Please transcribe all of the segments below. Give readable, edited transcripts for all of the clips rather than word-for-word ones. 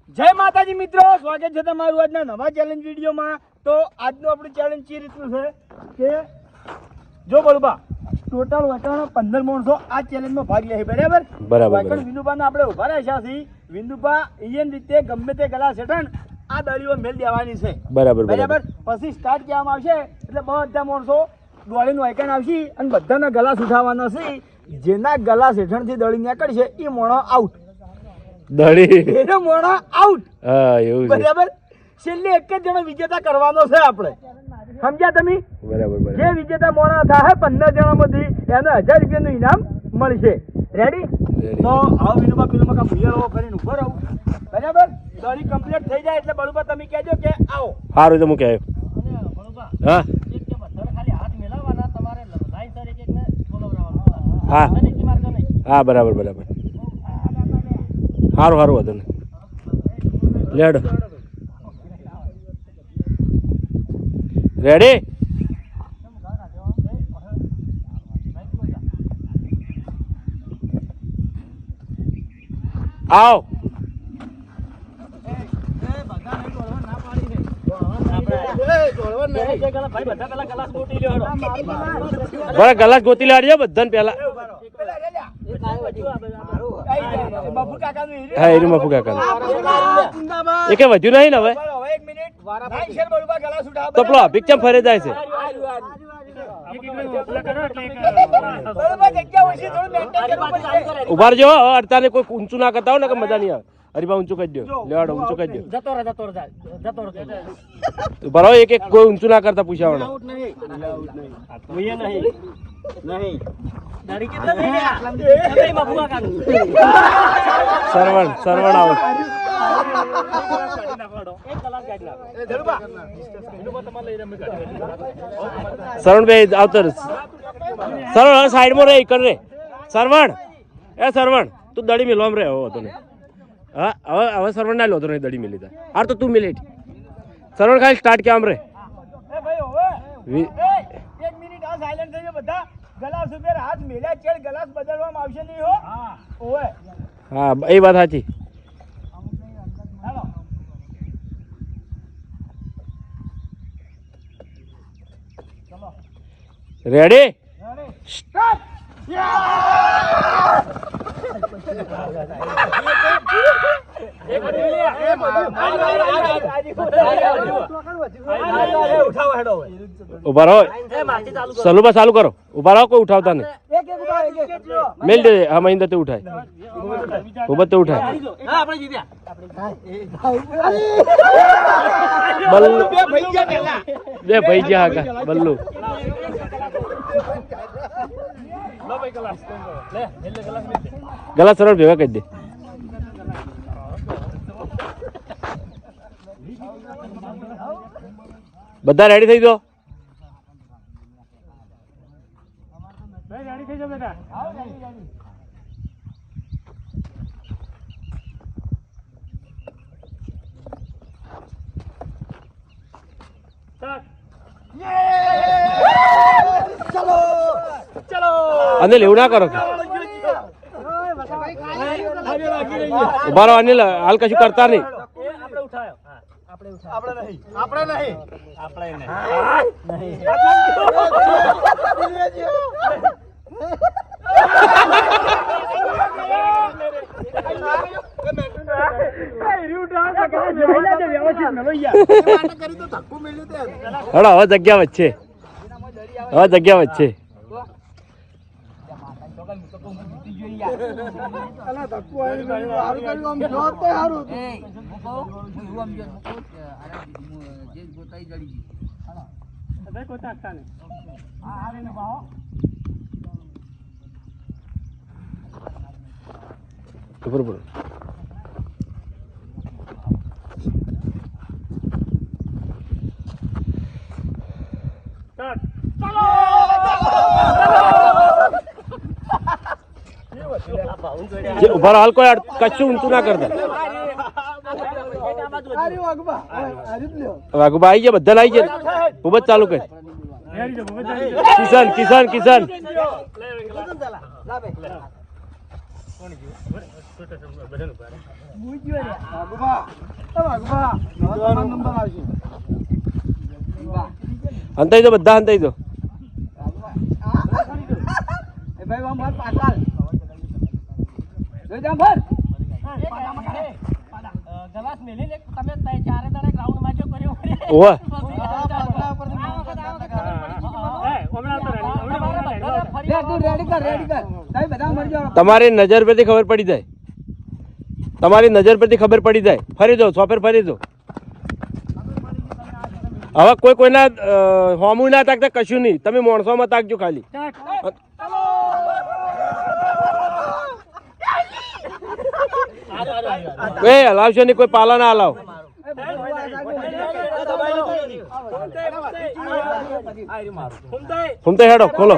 જય માતાજી મિત્રો, સ્વાગત છે તમારું આજના નવા ચેલેન્જ વિડીયોમાં। તો આજનું આપણું ચેલેન્જ એ રીતનું છે કે જો બળબા ટોટલ વટાણો 15 માણસો આ ચેલેન્જમાં ભાગ લે છે, બરાબર? બરાબર। વિનુભાને આપણે ઉભા રાખ્યા છીએ। વિનુભા એન રીતે ગમે તે ગલા સેઠણ આ દળીઓ મેલ દેવાની છે, બરાબર। પછી સ્ટાર્ટ કરવામાં આવશે એટલે બધા માણસો દોડીને વાયકણ આવશે અને બધાના ગલાસ ઉઠાવવાના છે। જેના ગલાસ હેઠળથી દળી નીકળશે એ મોણો આઉટ, એનો મોણો આઉટ। હા, એવું છે, બરાબર। છેલ્લે એક જ જણો વિજેતા કરવાનો છે આપણે, સમજ્યા તમે? બરાબર। જે વિજેતા મોણો થાય 15 જણામાંથી એને 1000 રૂપિયાનું ઇનામ મળશે। રેડી? તો આવો વિનુભા પેલું કામ ભૂયાળો કરીને ઉભો રહો, બરાબર? દળી કમ્પ્લીટ થઈ જાય એટલે બળુભા તમે કહેજો કે આવો। સારું તો મૂકે હા હા હા, બરાબર। સારું હતું ને લેડ રેડી? આવ બરાબર, ગલાસ ગોતી લાડજો બધાને પેલા। હા, એનું મફુ કાકા એ કે વધ્યું નહીં ને હવે તો પેલો અભિક્ષમ ફરે જાય છે। ઉભા રહેજો, અડતાને કોઈ ઊંચું ના કરતા હોય ને કે મજા નહીં આવે। હરીબા ઊંચું કરી દો, લેવાડો ઊંચું કરી દો। ઉભા રહો, એક એક કોઈ ઊંચું ના કરતા પૂછાવાનો। સરવણ આવો સરવણ ભાઈ આવતર સરવણ સાઈડ માં રે કર રે સરવણ એ સરવણ તું દડી મિલવામ રે હતો ને હા હવે સરવણ ના લો તો નહીં દડી મિલી તા હાર તો તું મિલી સરવણ ખાલી સ્ટાર્ટ કેમ રે ગલાસ ઉપર હાથ મેલ્યા ચેડ ગલાસ બદલવામાં આવશે નહીં હો। ઓવે હા, એ વાત સાચી। Ready start. ઉભા રહો, સલુબા ચાલુ કરો। ઉભા રહો, કોઈ ઉઠાવતા નહીં, મેલ દે। હા, મહિન્દર તે ઉઠાય, ઉભા તે ઉઠાય। બલ્લુ બે ભાઈ ગયા હા બલ્લુ ગલા સરળ ભેગા કરી દે। બધા રેડી થઈ જાઓ। અને લેવું ના કરો, ઉભા રહો અનિલ, હાલ કશું કરતા નહીં। હવે જગ્યા વચ્ચે, હવે જગ્યા વચ્ચે। બરોબર ઉભા હાલ કોઈ કશું ઊંચું ના કરતા। વાઘુબા આવી ગયા, બધા આવી ગયા, ખૂબ જ ચાલુ કર। કિશન મૂંઝ્યો રે. વાઘુભા. એ વાઘુભા. હવે તમારો નંબર આવશે. હંતાઈ દો બધા હંતાઈ દો. એ ભાઈ આમ ભાર પાછળ. જોઈ જામ ભાર. ગલાસ મેલી લે તમે ચારે દાડે ગ્રાઉન્ડ માં જો કર્યો ઓવે લે તું રેડી કર રેડી કર. તમે બધા મરી જાઓ. તમારી નજર પરથી ખબર પડી જાય. તમારી નજર પરથી ખબર પડી જાય. ફરી દો સોફેર ફરી દો. હવે કોઈ કોઈના હોમું ના તાકતા કશું નહીં. તમે માણસોમાં તાકજો ખાલી. એ હલાવશો નહીં, કોઈ પાલા ના હલાવ. ફૂમતે હેડો ખોલો.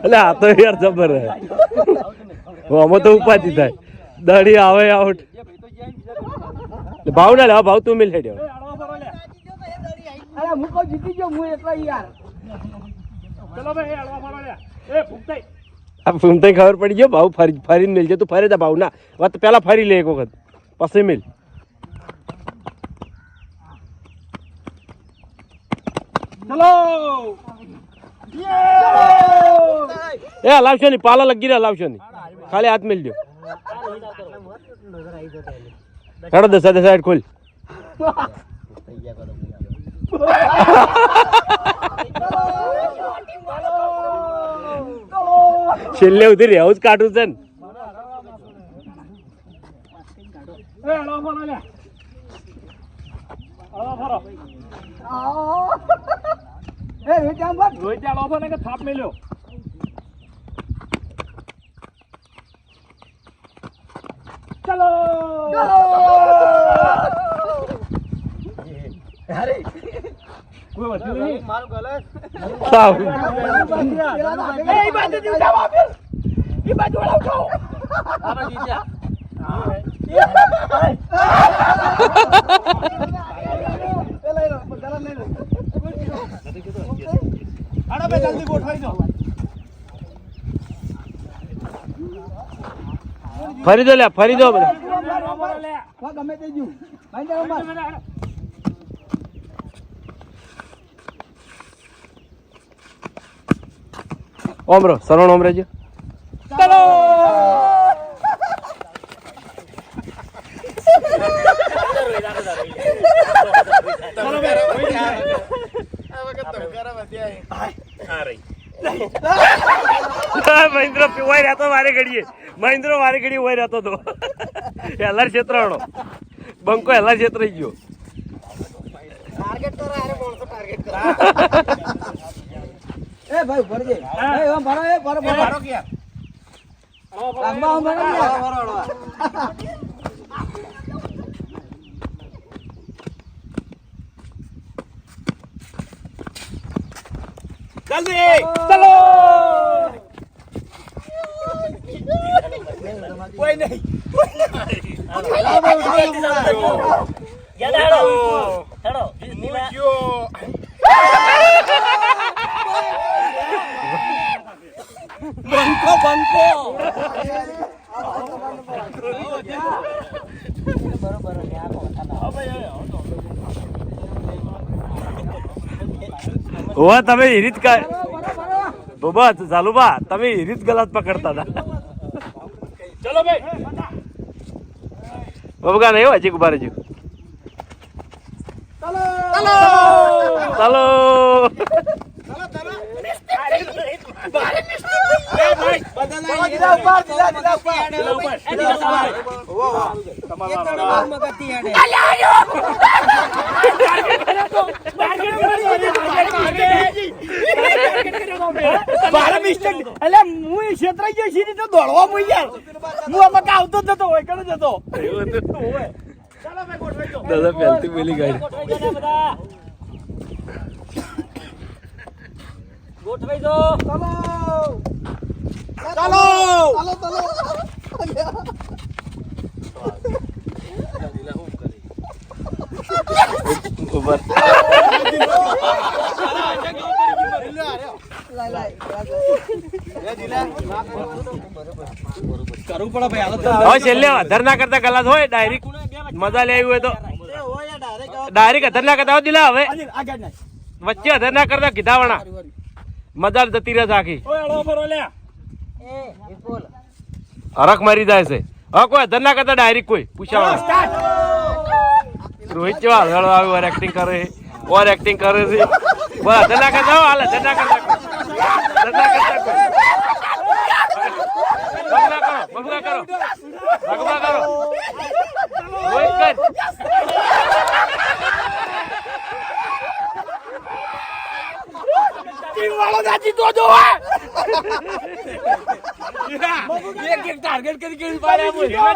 એટલે આ તો યાર જબર હે. આમાં તો ઉપાધિ થાય. દડી આવે આઉટ. ભાવ ના લે ભાવ તું મિલ હેડ્યો. અરે હું કોઈ જીતી ગયો હું એકલા યાર. આ ફૂમતે ખબર પડી ગયો ભાવ ફરીને મિલજે. તું ફરી દે ભાવ ના વાત પેલા ફરી લે એક વખત પછી મિલ. ચલો એ હલાવશો નહીં, પાલા લગી રહ્યા હલાવશો નહીં, ખાલી હાથ મિલજો. હેડો દસ સાઈડ ખોલ. છેલ્લે ઉધી રહેવું જ કાઢું છે ને. એ રોહિત જામ ભાર. થાપ મેલ્યો ચલો કોઈ વધ્યું નહીં સાવ. એ બાજુ જીવ જાવ આપે. એ બાજુ વળાવ છો. જલ્દી ગોઠવાઈ દો. ફરી દો લે ફરી દો બધા. ગમે તે જીવ ભાઈ જાવ ભાઈ. ઓમરો સરવણ ઓમરેજો. ચલો મહેન્દ્ર પીવાય રહેતો મારે ઘડીએ. મહેન્દ્ર મારે ઘડી હોય રહેતો તો હેલાર ક્ષેત્રનો બંકો હેલાર ક્ષેત્ર ગયો. એ ભાઈ ભરજે. એ ઓમ ભરો એ ભરો ભરો કે. લાંબા ઓમ ભરો જલ્દી ચલો. કોઈ નહીં બંકો બંકો. ઓવા તમે હિરીત કા બાબા ચાલુબા તમે હિરીત ગલત પકડતા હતા. ચલો ભાઈ બાબા નહીં હજી ઉભા રહેજો. ચાલો એટલે હું એ ક્ષેત્ર ગયો સીધી તો દોડવા મળી યાર. હું આમાં આવતો જ નતો હોય કણ જતો. દાદા પહેલથી પેલી ગાડી ગોઠવાઈ દો ચલો ચલો ચલો ચલો. ઉપર હવે છેલ્લે અધર ના કરતા કલાક હોય ડાયરેક્ટ મજા લે આવી હોય તો ડાયરેક્ટ અધર ના કરતા હોય દિલા હવે વચ્ચે અધર ના કરતા કીધાવાના મજા જતી રહે આખી હરખ મારી જાય છે હવે કોઈ અધર ના કરતા ડાયરેક્ટ કોઈ પૂછાવા રોહિત જેવા હળહળ આવી ઓવર એક્ટિંગ કરે છે બોલ અધર ના કરતા હાલ અધર ના કરતા ભગવા કરો રોહિત કર વાળો નાચી તો જો એક ટાર્ગેટ કરી પાડ્યા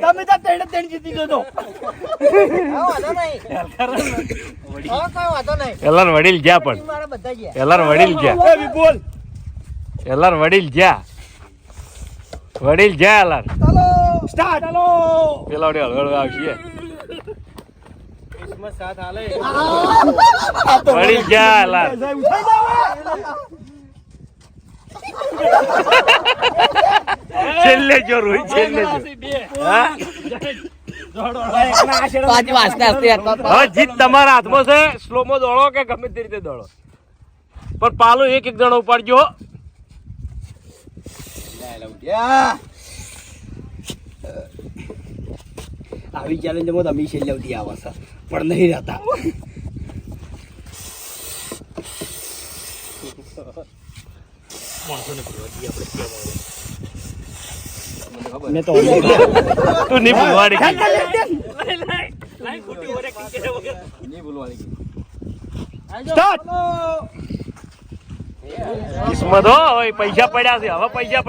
તમે તો ત્રણ જીતી જજો એલાર વડીલ ગયા પણ એલાર વડીલ ગયા એલાર સ્ટાર્ટ ચાલો પેલા વડે હળહળ આવશે વડીલ ગયા એલાર છેલ્લે જો રોહિત છેલ્લે જો હા હવે જીત તમારા હાથમાં છે સ્લોમાં દોડો કે ગમે તે રીતે દોડો પણ પાલો એક જણો ઉપાડજો આવી ચેલેન્જમાં તમે છેલ્લે ઉઠી આવો છો પણ નહીં રહેતા મેં તો તું નહીં ભૂલવાડી સ્ટાર્ટ કિસ્મત હો હવે પૈસા પડ્યા છે હવે પૈસા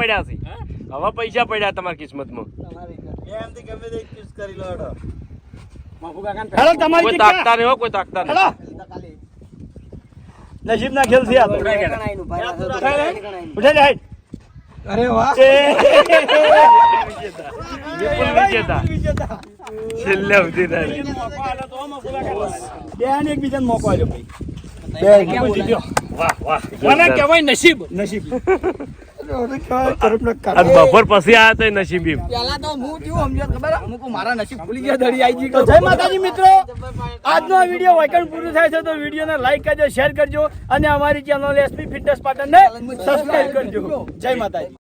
પડ્યા તમારી કિસ્મતમાં હેલો તમારી કોઈ તાકતા નહીં હો કોઈ તાકતા નહીં નસીબ ના ખેલ છે આ તો ઉઠે જાય અરે વાહ વિપુલ વિજેતા છેલ્લે સુધી નહીં બેન એકબીજાને મોકો આલ્યો ભાઈ બે જીત્યો વાહ મને કહેવાય નસીબ અને બપોર પછી આયા તો નસીબી પેલા તો હું કેવું સમજો ખબર અમુક મારા નસીબ ભૂલી ગયા ધડી આવી ગઈ જય માતાજી મિત્રો આજનો આ વિડીયો વાયકણ પૂરું થાય છે તો વિડીયોને લાઈક કરજો શેર કરજો અને અમારી ચેનલ એસપી ફિટનેસ પાટણને સબસ્ક્રાઇબ કરજો જય માતાજી.